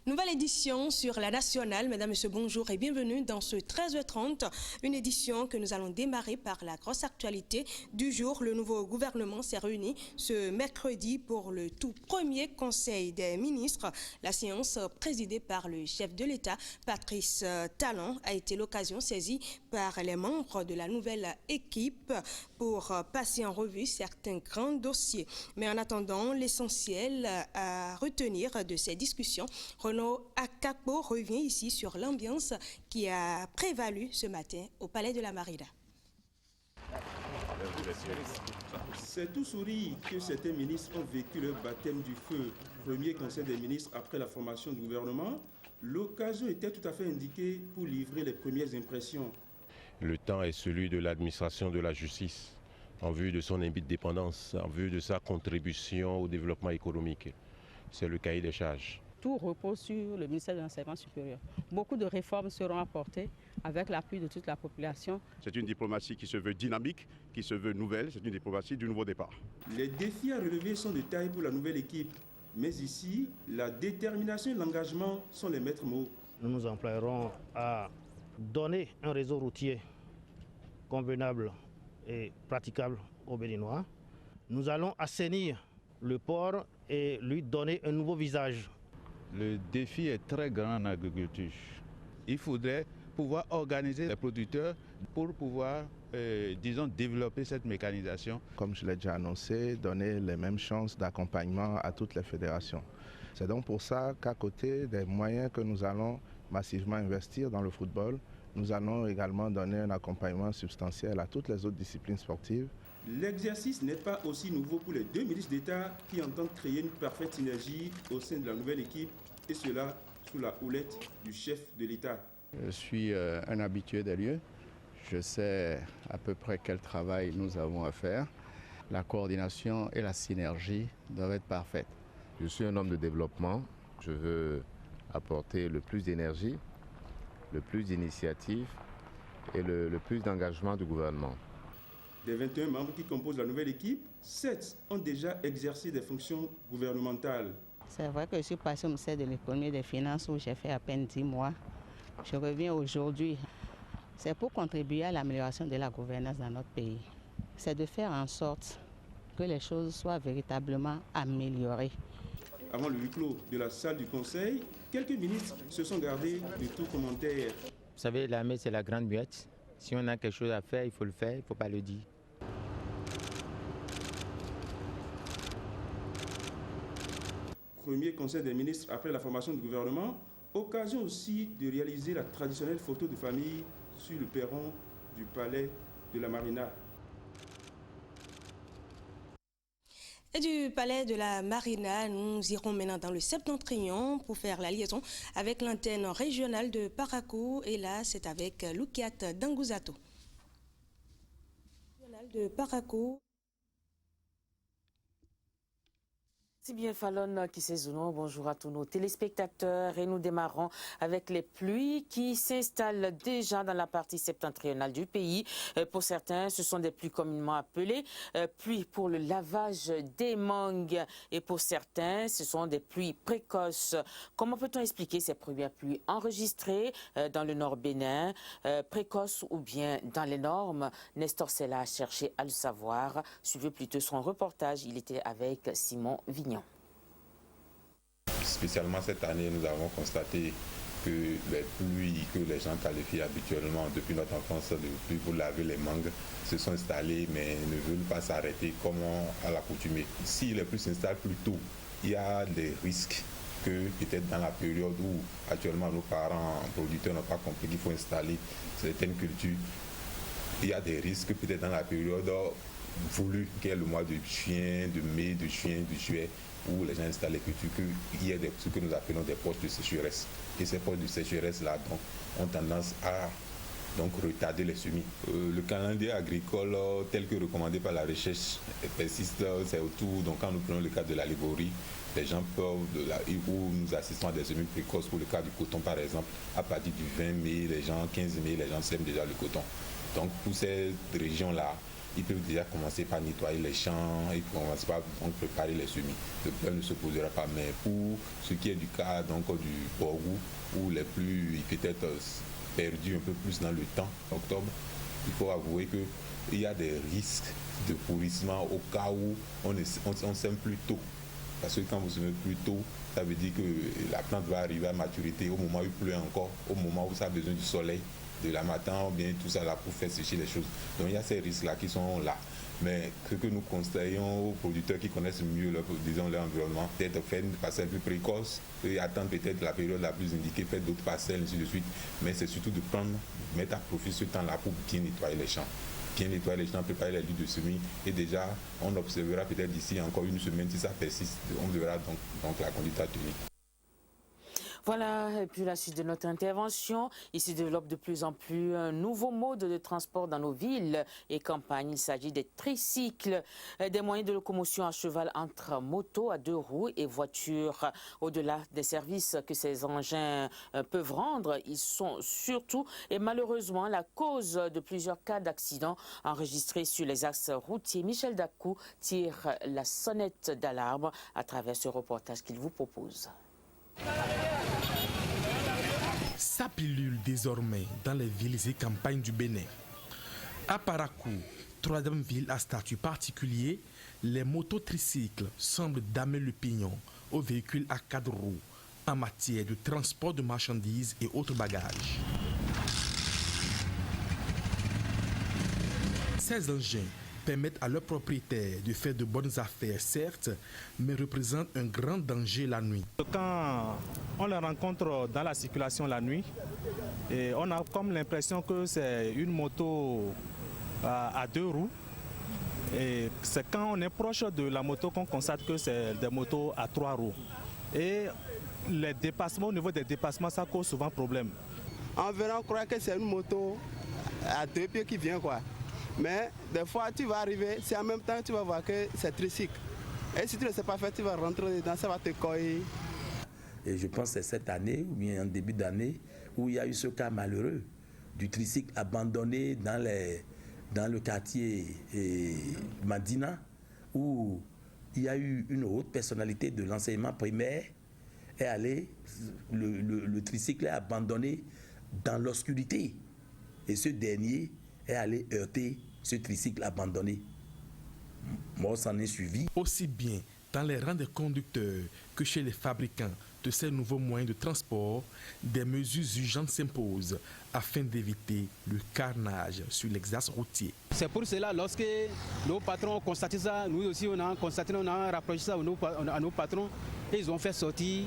Nouvelle édition sur la nationale. Mesdames, Messieurs, bonjour et bienvenue dans ce 13h30. Une édition que nous allons démarrer par la grosse actualité du jour. Le nouveau gouvernement s'est réuni ce mercredi pour le tout premier conseil des ministres. La séance présidée par le chef de l'État, Patrice Talon, a été l'occasion saisie par les membres de la nouvelle équipe pour passer en revue certains grands dossiers. Mais en attendant, l'essentiel à retenir de ces discussions, Renaud Akapo revient ici sur l'ambiance qui a prévalu ce matin au Palais de la Marina. C'est tout sourire que certains ministres ont vécu leur baptême du feu. Premier conseil des ministres après la formation du gouvernement, l'occasion était tout à fait indiquée pour livrer les premières impressions. Le temps est celui de l'administration de la justice, en vue de son indépendance, en vue de sa contribution au développement économique. C'est le cahier des charges. Tout repose sur le ministère de l'Enseignement supérieur. Beaucoup de réformes seront apportées avec l'appui de toute la population. C'est une diplomatie qui se veut dynamique, qui se veut nouvelle, c'est une diplomatie du nouveau départ. Les défis à relever sont de taille pour la nouvelle équipe. Mais ici, la détermination et l'engagement sont les maîtres mots. Nous nous emploierons à donner un réseau routier convenable et praticable aux Béninois. Nous allons assainir le port et lui donner un nouveau visage. Le défi est très grand en agriculture. Il faudrait pouvoir organiser les producteurs pour pouvoir, développer cette mécanisation. Comme je l'ai déjà annoncé, donner les mêmes chances d'accompagnement à toutes les fédérations. C'est donc pour ça qu'à côté des moyens que nous allons massivement investir dans le football, nous allons également donner un accompagnement substantiel à toutes les autres disciplines sportives. L'exercice n'est pas aussi nouveau pour les deux ministres d'État qui entendent créer une parfaite synergie au sein de la nouvelle équipe, et cela sous la houlette du chef de l'État. Je suis un habitué des lieux. Je sais à peu près quel travail nous avons à faire. La coordination et la synergie doivent être parfaites. Je suis un homme de développement. Je veux apporter le plus d'énergie, le plus d'initiative et le plus d'engagement du gouvernement. Des 21 membres qui composent la nouvelle équipe, 7 ont déjà exercé des fonctions gouvernementales. C'est vrai que je suis passé au ministère de l'économie et des finances où j'ai fait à peine 10 mois. Je reviens aujourd'hui. C'est pour contribuer à l'amélioration de la gouvernance dans notre pays. C'est de faire en sorte que les choses soient véritablement améliorées. Avant le huis clos de la salle du Conseil, quelques ministres se sont gardés de tout commentaire. Vous savez, l'armée, c'est la grande muette. Si on a quelque chose à faire, il faut le faire, il ne faut pas le dire. Premier conseil des ministres après la formation du gouvernement, occasion aussi de réaliser la traditionnelle photo de famille sur le perron du Palais de la Marina. Et du Palais de la Marina, nous irons maintenant dans le Septentrion pour faire la liaison avec l'antenne régionale de Parakou. Et là, c'est avec Loukiat Dangouzato. De Parakou. C'est bien Fallon qui s'est bonjour à tous nos téléspectateurs et nous démarrons avec les pluies qui s'installent déjà dans la partie septentrionale du pays. Pour certains, ce sont des pluies communément appelées pluies pour le lavage des mangues et pour certains, ce sont des pluies précoces. Comment peut-on expliquer ces premières pluies enregistrées dans le nord Bénin, précoces ou bien dans les normes? Nestor Sella a cherché à le savoir. Suivez plutôt son reportage, il était avec Simon Vignon. Spécialement cette année, nous avons constaté que les pluies que les gens qualifient habituellement depuis notre enfance de pluies pour laver les mangues se sont installées mais ne veulent pas s'arrêter comme à l'accoutumée. Si les pluies s'installent plus tôt, il y a des risques que peut-être dans la période où actuellement nos parents producteurs n'ont pas compris qu'il faut installer certaines cultures, il y a des risques peut-être dans la période voulue, qui est le mois de juin, de mai, de juin, de juillet, où les gens installent les cultures, qu'il y a ce que nous appelons des poches de sécheresse. Et ces poches de sécheresse-là ont tendance à retarder les semis. Le calendrier agricole tel que recommandé par la recherche persiste, c'est autour, donc quand nous prenons le cas de l'allégorie, les gens peuvent, où nous assistons à des semis précoces pour le cas du coton par exemple, à partir du 20 mai, 15 mai, les gens sèment déjà le coton. Donc pour ces régions-là, ils peuvent déjà commencer par nettoyer les champs, ils peuvent commencer par donc, préparer les semis. Le problème ne se posera pas. Mais pour ce qui est du cas donc, du Borgou, où les plus peut-être perdus un peu plus dans le temps, octobre, il faut avouer qu'il y a des risques de pourrissement au cas où on sème plus tôt. Parce que quand vous semez plus tôt, ça veut dire que la plante va arriver à maturité au moment où il pleut encore, au moment où ça a besoin du soleil, de la matin, ou bien tout ça là pour faire sécher les choses. Donc il y a ces risques-là qui sont là. Mais ce que nous conseillons aux producteurs qui connaissent mieux leur environnement, peut-être faire une parcelle plus précoce et attendre peut-être la période la plus indiquée, faire d'autres parcelles, ainsi de suite. Mais c'est surtout de mettre à profit ce temps-là pour bien nettoyer les champs. Bien nettoyer les champs, préparer les lits de semis. Et déjà, on observera peut-être d'ici encore une semaine, si ça persiste, on verra donc la conduite à tenir. Voilà, et puis la suite de notre intervention. Il se développe de plus en plus un nouveau mode de transport dans nos villes et campagnes. Il s'agit des tricycles, des moyens de locomotion à cheval entre motos à 2 roues et voitures. Au-delà des services que ces engins peuvent rendre, ils sont surtout et malheureusement la cause de plusieurs cas d'accidents enregistrés sur les axes routiers. Michel Dakou tire la sonnette d'alarme à travers ce reportage qu'il vous propose. Ça pilule désormais dans les villes et campagnes du Bénin. À Parakou, troisième ville à statut particulier, les mototricycles semblent damer le pignon aux véhicules à 4 roues en matière de transport de marchandises et autres bagages. Ces engins permettent à leurs propriétaires de faire de bonnes affaires, certes, mais représentent un grand danger la nuit. Quand on les rencontre dans la circulation la nuit, et on a comme l'impression que c'est une moto à 2 roues. Et c'est quand on est proche de la moto qu'on constate que c'est des motos à 3 roues. Et les dépassements, au niveau des dépassements, ça cause souvent problème. En verra, on croit que c'est une moto à 2 pieds qui vient, quoi. Mais des fois, tu vas arriver, c'est en même temps tu vas voir que c'est tricycle. Et si tu ne sais pas faire, tu vas rentrer dedans, ça va te coller. Et je pense que c'est cette année, ou bien en début d'année, où il y a eu ce cas malheureux du tricycle abandonné dans le quartier Madina, où il y a eu une haute personnalité de l'enseignement primaire est allée, le tricycle est abandonné dans l'obscurité. Et ce dernier est allé heurter ce tricycle abandonné. Moi, s'en est suivi. Aussi bien dans les rangs des conducteurs que chez les fabricants de ces nouveaux moyens de transport, des mesures urgentes s'imposent afin d'éviter le carnage sur l'exaxe routier. C'est pour cela, lorsque nos patrons ont constaté ça, nous aussi on a constaté, on a rapproché ça à nos patrons et ils ont fait sortir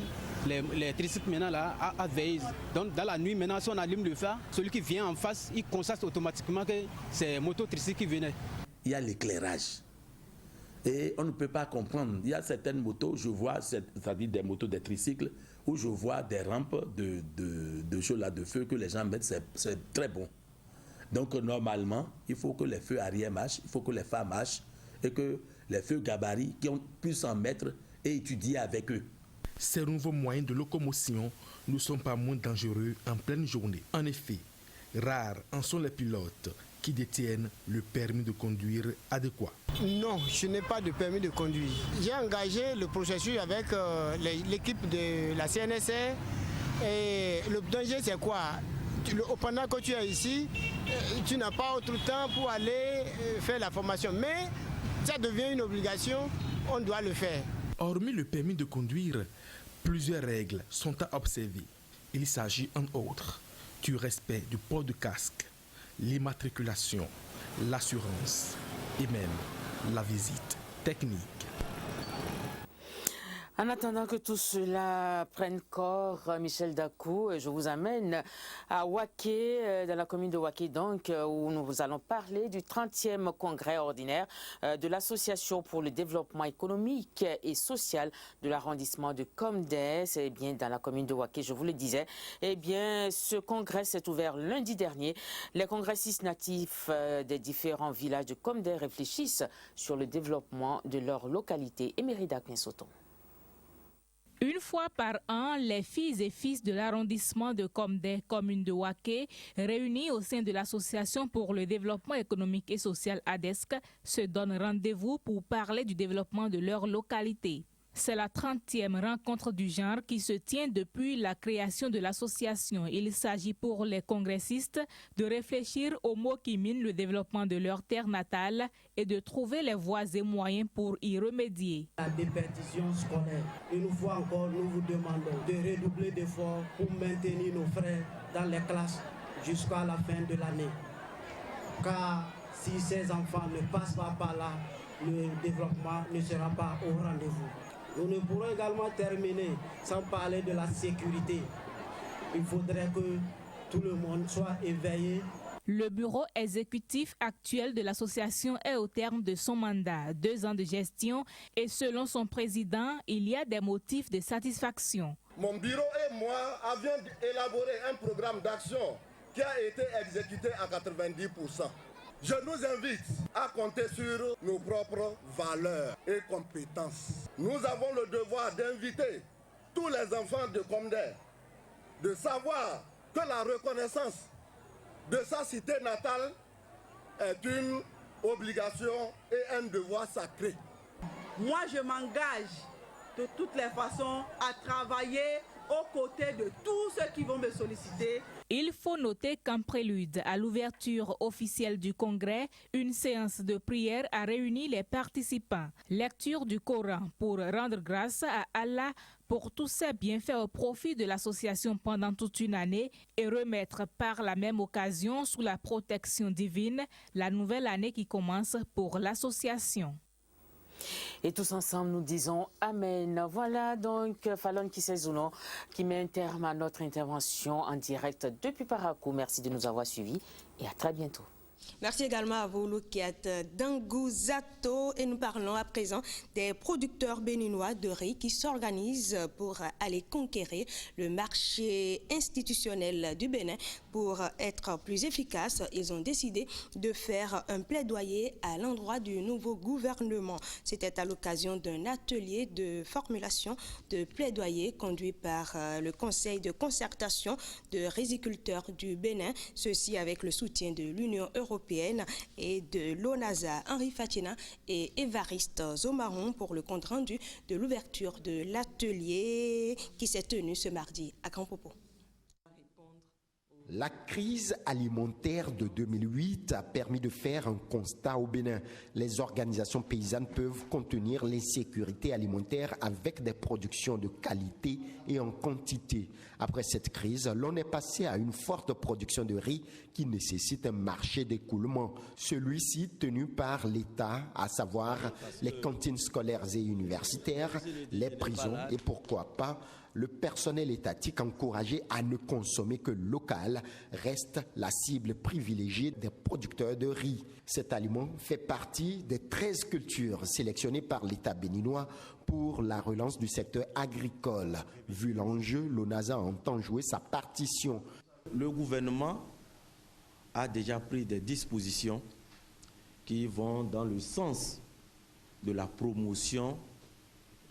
les tricycles maintenant là à veille. Donc dans la nuit maintenant, si on allume le phare, celui qui vient en face, il constate automatiquement que c'est moto-tricycle qui venait. Il y a l'éclairage. Et on ne peut pas comprendre. Il y a certaines motos, je vois, c'est-à-dire des motos, des tricycles, où je vois des rampes de choses là, de feu que les gens mettent, c'est très bon. Donc normalement, il faut que les feux arrière marchent, il faut que les phares marchent, et que les feux gabarits qui ont pu s'en mettre et étudier avec eux. Ces nouveaux moyens de locomotion ne sont pas moins dangereux en pleine journée. En effet, rares en sont les pilotes qui détiennent le permis de conduire adéquat. Non, je n'ai pas de permis de conduire. J'ai engagé le processus avec l'équipe de la CNSR et le danger c'est quoi? Pendant que tu es ici, tu n'as pas autre temps pour aller faire la formation, mais ça devient une obligation, on doit le faire. Hormis le permis de conduire, plusieurs règles sont à observer. Il s'agit en outre du respect du port de casque, l'immatriculation, l'assurance et même la visite technique. En attendant que tout cela prenne corps, Michel Dakou, je vous amène à Waké, dans la commune de Waké, donc, où nous allons parler du 30e congrès ordinaire de l'Association pour le développement économique et social de l'arrondissement de Komdès, et bien dans la commune de Waké, je vous le disais. Eh bien, ce congrès s'est ouvert lundi dernier. Les congressistes natifs des différents villages de Komdès réfléchissent sur le développement de leur localité. Emerida Quinsoton. Une fois par an, les filles et fils de l'arrondissement de Komdé, commune de Waké, réunis au sein de l'Association pour le développement économique et social ADESC, se donnent rendez-vous pour parler du développement de leur localité. C'est la 30e rencontre du genre qui se tient depuis la création de l'association. Il s'agit pour les congressistes de réfléchir aux maux qui minent le développement de leur terre natale et de trouver les voies et moyens pour y remédier. La déperdition scolaire. Une fois encore, nous vous demandons de redoubler d'efforts pour maintenir nos frères dans les classes jusqu'à la fin de l'année. Car si ces enfants ne passent pas par là, le développement ne sera pas au rendez-vous. Nous ne pourrons également terminer sans parler de la sécurité. Il faudrait que tout le monde soit éveillé. Le bureau exécutif actuel de l'association est au terme de son mandat, 2 ans de gestion, et selon son président, il y a des motifs de satisfaction. Mon bureau et moi avions élaboré un programme d'action qui a été exécuté à 90%. Je nous invite à compter sur nos propres valeurs et compétences. Nous avons le devoir d'inviter tous les enfants de Komdé de savoir que la reconnaissance de sa cité natale est une obligation et un devoir sacré. Moi, je m'engage de toutes les façons à travailler aux côtés de tous ceux qui vont me solliciter. Il faut noter qu'en prélude à l'ouverture officielle du congrès, une séance de prière a réuni les participants. Lecture du Coran pour rendre grâce à Allah pour tous ses bienfaits au profit de l'association pendant toute une année et remettre par la même occasion sous la protection divine la nouvelle année qui commence pour l'association. Et tous ensemble, nous disons Amen. Voilà donc Fallon Kisezouno qui met un terme à notre intervention en direct depuis Parakou. Merci de nous avoir suivis et à très bientôt. Merci également à vous, Loukiat Dangouzato. Et nous parlons à présent des producteurs béninois de riz qui s'organisent pour aller conquérir le marché institutionnel du Bénin. Pour être plus efficaces, ils ont décidé de faire un plaidoyer à l'endroit du nouveau gouvernement. C'était à l'occasion d'un atelier de formulation de plaidoyer conduit par le Conseil de concertation de riziculteurs du Bénin, ceci avec le soutien de l'Union européenne et de l'ONASA. Henri Fatina et Évariste Zomaron pour le compte rendu de l'ouverture de l'atelier qui s'est tenu ce mardi à Grand Popo. La crise alimentaire de 2008 a permis de faire un constat au Bénin. Les organisations paysannes peuvent contenir l'insécurité alimentaire avec des productions de qualité et en quantité. Après cette crise, l'on est passé à une forte production de riz qui nécessite un marché d'écoulement. Celui-ci tenu par l'État, à savoir les cantines scolaires et universitaires, les prisons et pourquoi pas le personnel étatique encouragé à ne consommer que local reste la cible privilégiée des producteurs de riz. Cet aliment fait partie des 13 cultures sélectionnées par l'État béninois pour la relance du secteur agricole. Vu l'enjeu, l'ONASA entend jouer sa partition. Le gouvernement a déjà pris des dispositions qui vont dans le sens de la promotion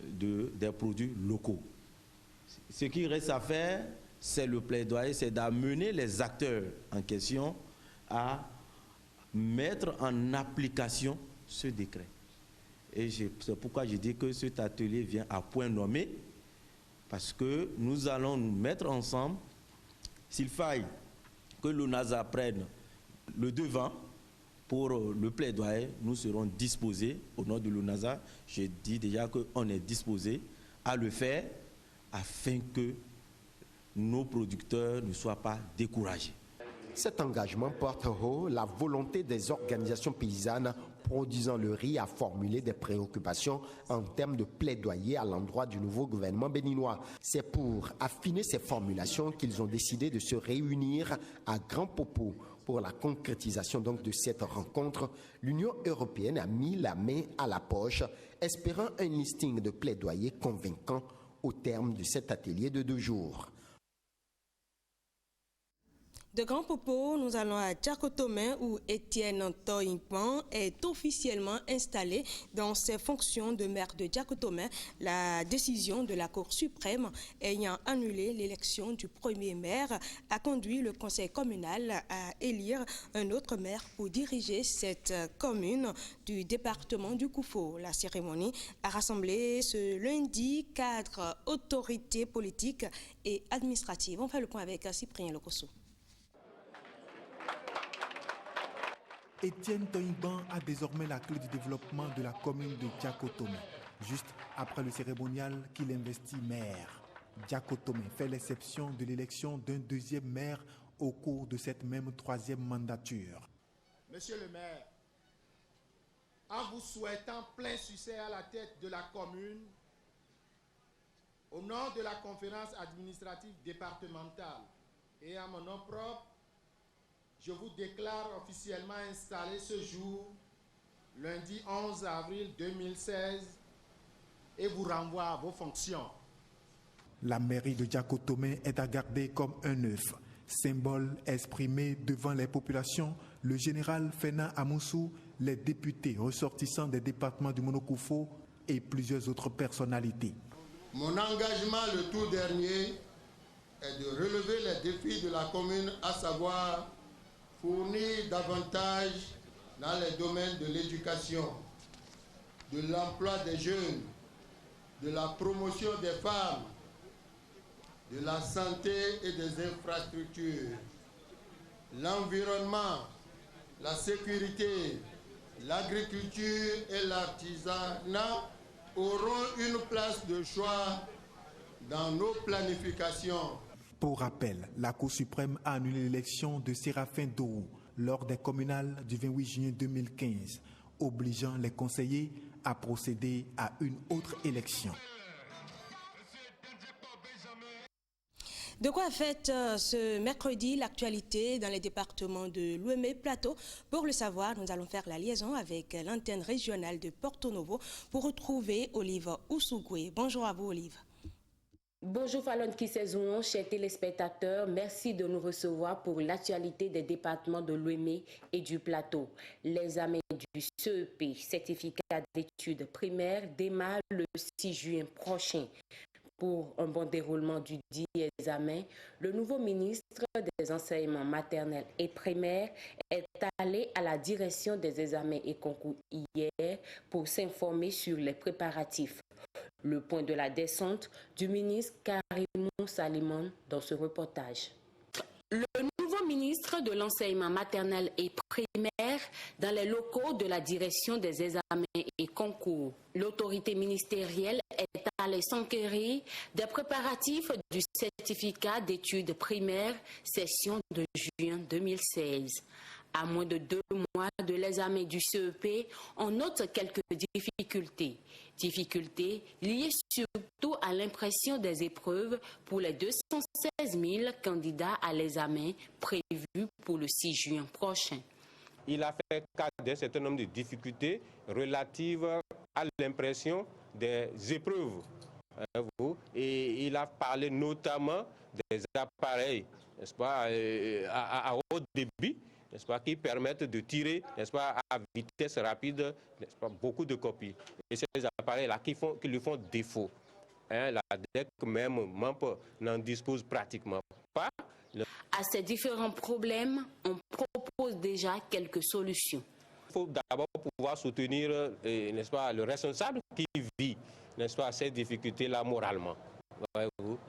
des produits locaux. Ce qui reste à faire, c'est le plaidoyer, c'est d'amener les acteurs en question à mettre en application ce décret. Et c'est pourquoi je dis que cet atelier vient à point nommé, parce que nous allons nous mettre ensemble. S'il faille que l'ONASA prenne le devant pour le plaidoyer, nous serons disposés, au nom de l'ONASA, je dis déjà qu'on est disposé à le faire, afin que nos producteurs ne soient pas découragés. Cet engagement porte haut la volonté des organisations paysannes produisant le riz à formuler des préoccupations en termes de plaidoyer à l'endroit du nouveau gouvernement béninois. C'est pour affiner ces formulations qu'ils ont décidé de se réunir à Grand Popo. Pour la concrétisation donc de cette rencontre, l'Union européenne a mis la main à la poche, espérant un listing de plaidoyer convaincant au terme de cet atelier de 2 jours. De Grand Popo, nous allons à Djakotomé où Étienne Toyingban est officiellement installé dans ses fonctions de maire de Djakotomé. La décision de la Cour suprême ayant annulé l'élection du premier maire a conduit le conseil communal à élire un autre maire pour diriger cette commune du département du Koufo. La cérémonie a rassemblé ce lundi cadres, autorités politiques et administratives. On fait le point avec Cyprien Lokosso. Étienne Toyingban a désormais la clé du développement de la commune de Djakotomé, juste après le cérémonial qu'il investit maire. Djakotomé fait l'exception de l'élection d'un deuxième maire au cours de cette même troisième mandature. Monsieur le maire, en vous souhaitant plein succès à la tête de la commune, au nom de la conférence administrative départementale et à mon nom propre, je vous déclare officiellement installé ce jour, lundi 11 avril 2016, et vous renvoie à vos fonctions. La mairie de Djakotomé est à garder comme un œuf. Symbole exprimé devant les populations, le général Fena Amoussou, les députés ressortissants des départements du Monokoufo et plusieurs autres personnalités. Mon engagement le tout dernier est de relever les défis de la commune, à savoir fournir davantage dans les domaines de l'éducation, de l'emploi des jeunes, de la promotion des femmes, de la santé et des infrastructures, l'environnement, la sécurité, l'agriculture et l'artisanat auront une place de choix dans nos planifications. Pour rappel, la Cour suprême a annulé l'élection de Séraphin Dourou lors des communales du 28 juin 2015, obligeant les conseillers à procéder à une autre élection. De quoi fait ce mercredi l'actualité dans les départements de Lomé Plateau? Pour le savoir, nous allons faire la liaison avec l'antenne régionale de Porto Novo pour retrouver Olive Ousougoué. Bonjour à vous, Olive. Bonjour Fallon Kisezounon, chers téléspectateurs, merci de nous recevoir pour l'actualité des départements de Lomé et du Plateau. L'examen du CEP, certificat d'études primaires, démarre le 6 juin prochain. Pour un bon déroulement du dit examen, le nouveau ministre des enseignements maternels et primaires est allé à la direction des examens et concours hier pour s'informer sur les préparatifs. Le point de la descente du ministre Karimou Salimon dans ce reportage. Le nouveau ministre de l'enseignement maternel et primaire dans les locaux de la direction des examens et concours. L'autorité ministérielle est allée s'enquérir des préparatifs du certificat d'études primaires session de juin 2016. À moins de 2 mois de l'examen du CEP, on note quelques difficultés. Difficultés liées surtout à l'impression des épreuves pour les 216 000 candidats à l'examen prévu pour le 6 juin prochain. Il a fait cas d'un certain nombre de difficultés relatives à l'impression des épreuves. Et il a parlé notamment des appareils, n'est-ce pas, à haut débit, n'est-ce pas, qui permettent de tirer, n'est-ce pas, à vitesse rapide, n'est-ce pas, beaucoup de copies. Et ces appareils-là qui lui font défaut. La DEC même MAMP n'en dispose pratiquement pas. À ces différents problèmes, on propose déjà quelques solutions. Il faut d'abord pouvoir soutenir, n'est-ce pas, le responsable qui vit, n'est-ce pas, ces difficultés-là moralement.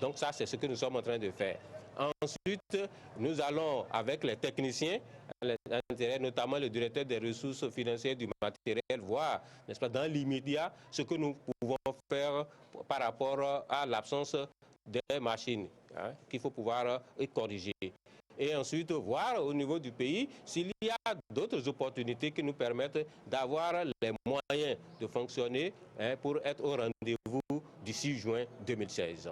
Donc ça, c'est ce que nous sommes en train de faire. Ensuite, nous allons, avec les techniciens, notamment le directeur des ressources financières du matériel, voir, n'est-ce pas, dans l'immédiat, ce que nous pouvons faire par rapport à l'absence des machines, qu'il faut pouvoir corriger. Et ensuite, voir au niveau du pays s'il y a d'autres opportunités qui nous permettent d'avoir les moyens de fonctionner pour être au rendez-vous du 6 juin 2016.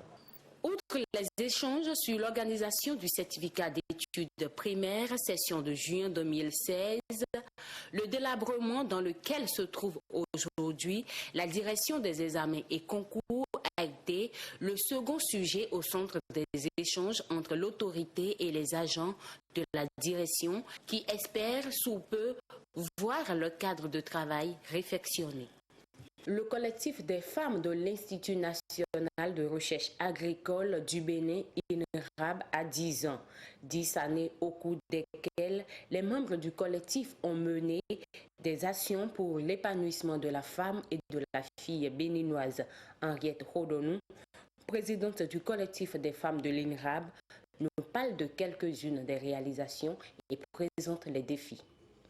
Outre les échanges sur l'organisation du certificat d'études primaires, session de juin 2016, le délabrement dans lequel se trouve aujourd'hui la direction des examens et concours est sécurité, le second sujet au centre des échanges entre l'autorité et les agents de la direction qui espèrent sous peu voir le cadre de travail réfectionné. Le collectif des femmes de l'Institut national de recherche agricole du Bénin, INRAB, a 10 ans. 10 années au cours desquelles les membres du collectif ont mené des actions pour l'épanouissement de la femme et de la fille béninoise. Henriette Rodonou, présidente du collectif des femmes de l'INRAB, nous parle de quelques-unes des réalisations et présente les défis.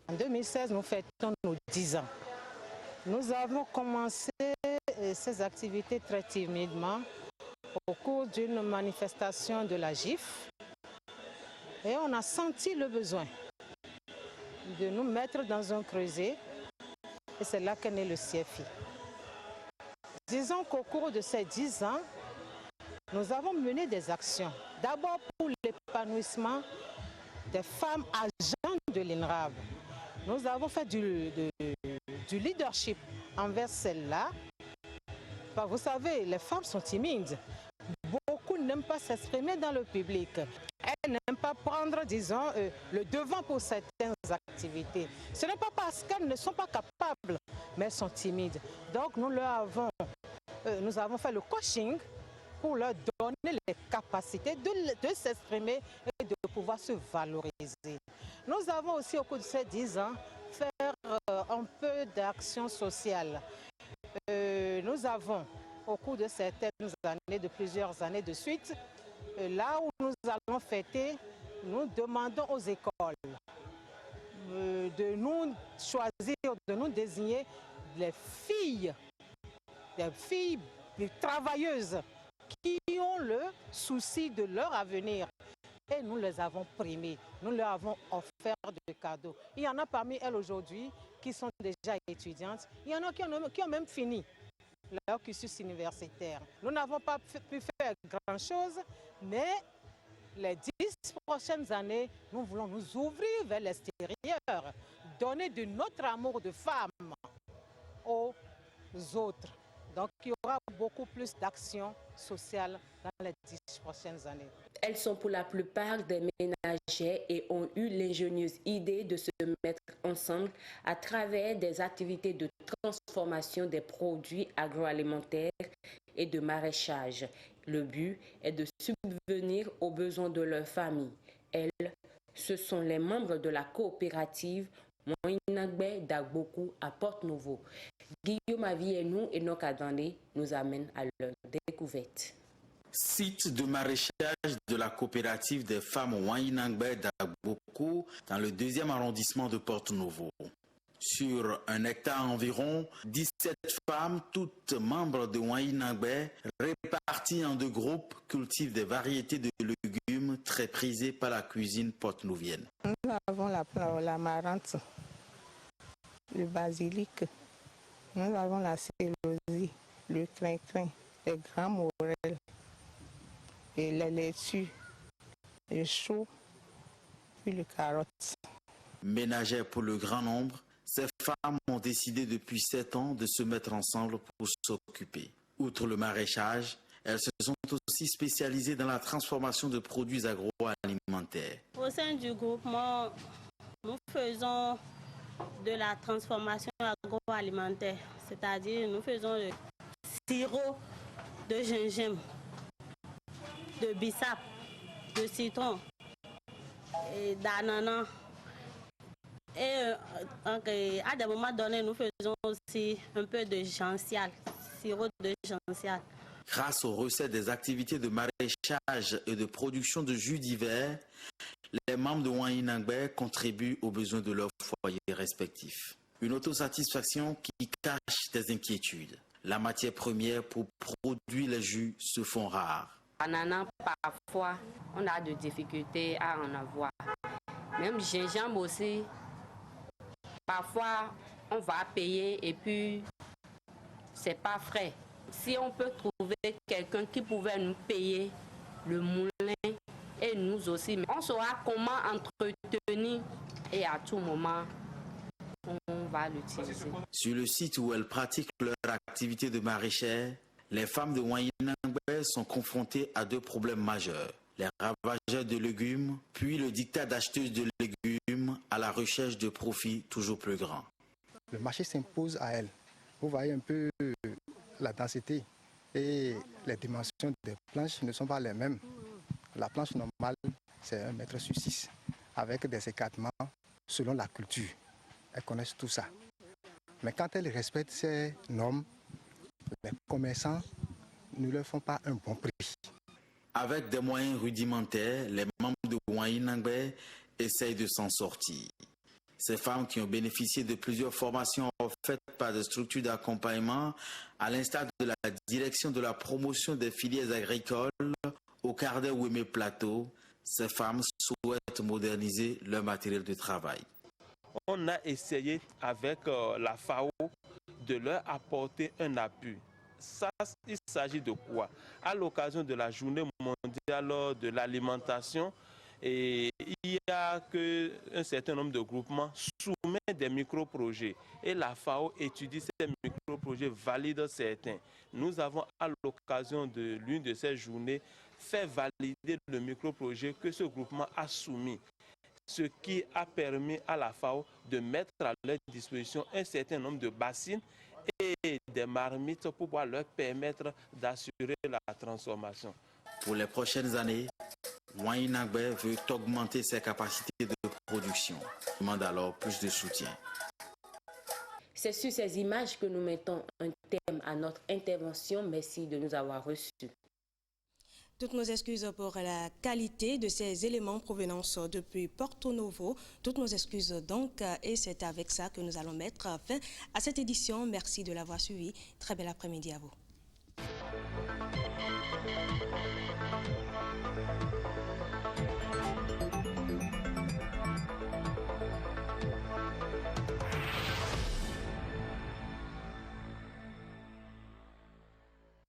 En 2016, nous fêtons nos 10 ans. Nous avons commencé ces activités très timidement au cours d'une manifestation de la GIF et on a senti le besoin de nous mettre dans un creuset et c'est là qu'est né le CFI. Disons qu'au cours de ces 10 ans, nous avons mené des actions. D'abord pour l'épanouissement des femmes agents de l'INRAB. Nous avons fait du leadership envers celles-là. Vous savez, les femmes sont timides. Beaucoup n'aiment pas s'exprimer dans le public. Elles n'aiment pas prendre, disons, le devant pour certaines activités. Ce n'est pas parce qu'elles ne sont pas capables, mais elles sont timides. Donc nous avons fait le coaching pour leur donner les capacités de s'exprimer et de pouvoir se valoriser. Nous avons aussi au cours de ces 10 ans fait un peu d'action sociale. Nous avons au cours de certaines années, de plusieurs années de suite, là où nous allons fêter, nous demandons aux écoles de nous choisir, de nous désigner des filles travailleuses qui ont le souci de leur avenir. Et nous les avons primées, nous leur avons offert des cadeaux. Il y en a parmi elles aujourd'hui qui sont déjà étudiantes, il y en a qui ont même fini leur cursus universitaire. Nous n'avons pas pu faire grand-chose, mais les 10 prochaines années, nous voulons nous ouvrir vers l'extérieur, donner de notre amour de femme aux autres. Donc il y aura beaucoup plus d'actions sociales dans les 10 prochaines années. Elles sont pour la plupart des ménagères et ont eu l'ingénieuse idée de se mettre ensemble à travers des activités de transformation des produits agroalimentaires et de maraîchage. Le but est de subvenir aux besoins de leur famille. Elles, ce sont les membres de la coopérative Moinagbe d'Agboku à Porte-Nouveau. Guillaume Avienou et Nokadane nous amènent à leur découverte. Site de maraîchage de la coopérative des femmes Wainangbe d'Agboku dans le 2e arrondissement de Porte-Nouveau. Sur 1 hectare environ, 17 femmes, toutes membres de Wainangbe, réparties en 2 groupes, cultivent des variétés de légumes très prisées par la cuisine porte-nouvienne. Nous avons la marante, le basilic, nous avons la célosie, le crin-crin, les grands morels, et les laitues, le chou, puis le carotte. Ménagères pour le grand nombre, ces femmes ont décidé depuis 7 ans de se mettre ensemble pour s'occuper. Outre le maraîchage, elles se sont aussi spécialisées dans la transformation de produits agroalimentaires. Au sein du groupement, nous faisons de la transformation agroalimentaire, c'est-à-dire nous faisons le sirop de gingembre, de bissap, de citron et d'ananas. Et à des moments donnés, nous faisons aussi un peu de gential, sirop de gential. Grâce aux recettes des activités de maraîchage et de production de jus divers, les membres de Wainangbe contribuent aux besoins de leurs foyers respectifs. Une autosatisfaction qui cache des inquiétudes. La matière première pour produire les jus se font rares. Ananas, parfois, on a des difficultés à en avoir. Même gingembre aussi, parfois, on va payer et puis c'est pas frais. Si on peut trouver quelqu'un qui pouvait nous payer le moulin et nous aussi, on saura comment entretenir et à tout moment, on va l'utiliser. Sur le site où elles pratiquent leur activité de maraîchère, Les femmes de Ouayinangbe sont confrontées à deux problèmes majeurs. Les ravageurs de légumes, puis le diktat d'acheteuses de légumes à la recherche de profits toujours plus grands. Le marché s'impose à elles. Vous voyez un peu la densité et les dimensions des planches ne sont pas les mêmes. La planche normale, c'est 1 mètre sur 6, avec des écartements selon la culture. Elles connaissent tout ça. Mais quand elles respectent ces normes, les commerçants ne leur font pas un bon prix. Avec des moyens rudimentaires, les membres de Ouayinangbe essayent de s'en sortir. Ces femmes qui ont bénéficié de plusieurs formations offertes par des structures d'accompagnement, à l'instar de la direction de la promotion des filières agricoles au Cardé Ouémé Plateau, ces femmes souhaitent moderniser leur matériel de travail. On a essayé avec la FAO de leur apporter un appui. Ça, il s'agit de quoi? À l'occasion de la journée mondiale de l'alimentation, et il y a qu'un certain nombre de groupements soumettent des micro-projets et la FAO étudie ces micro-projets, valide certains. Nous avons à l'occasion de l'une de ces journées fait valider le micro-projet que ce groupement a soumis, ce qui a permis à la FAO de mettre à leur disposition un certain nombre de bassines et des marmites pour pouvoir leur permettre d'assurer la transformation. Pour les prochaines années, Ouayinangbe veut augmenter ses capacités de production. Il demande alors plus de soutien. C'est sur ces images que nous mettons un terme à notre intervention. Merci de nous avoir reçus. Toutes nos excuses pour la qualité de ces éléments provenant depuis Porto Novo. Toutes nos excuses donc, et c'est avec ça que nous allons mettre fin à cette édition. Merci de l'avoir suivi. Très bel après-midi à vous.